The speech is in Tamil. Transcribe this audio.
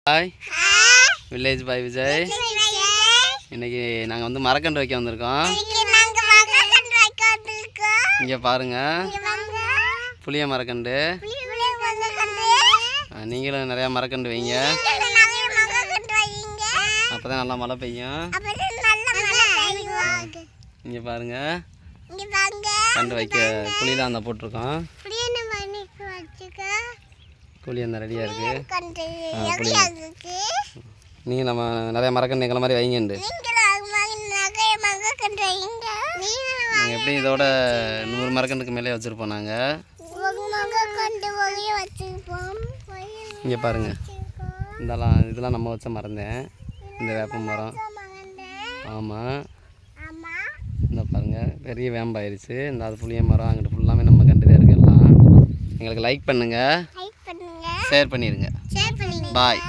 ஹாய் வில்லேஜ் பாய் விஜய். இன்னைக்கு நாங்கள் வந்து மரக்கன்று வைக்க வந்திருக்கோம். இங்கே பாருங்க, புளிய மரக்கன்று. நீங்களும் நிறையா மரக்கன்று வைங்க, அப்போ தான் நல்லா மழை பெய்யும். இங்கே பாருங்க, கன்று வைக்க குழியெலாம் அந்த போட்டிருக்கோம். குழி அந்த ரெடியாக இருக்குது. நீங்கள் நம்ம நிறையா மரக்கன்று எங்களை மாதிரி வைங்கண்டு. நாங்கள் எப்படி இதோட 100 மரக்கன்றுக்கு மேலே வச்சுருப்போம் நாங்கள். இங்கே பாருங்கள், இதெல்லாம் நம்ம வச்ச மறந்தேன். இந்த வேப்ப மரம். ஆமாம், இந்த பாருங்கள் பெரிய வேம்பாயிருச்சு. இந்த அது புளிய மரம். அங்கிட்டு ஃபுல்லாமே நம்ம கண்டுதான் இருக்கு. எல்லாம் எங்களுக்கு லைக் பண்ணுங்கள், ஷேர் பண்ணிடுங்க. பாய்.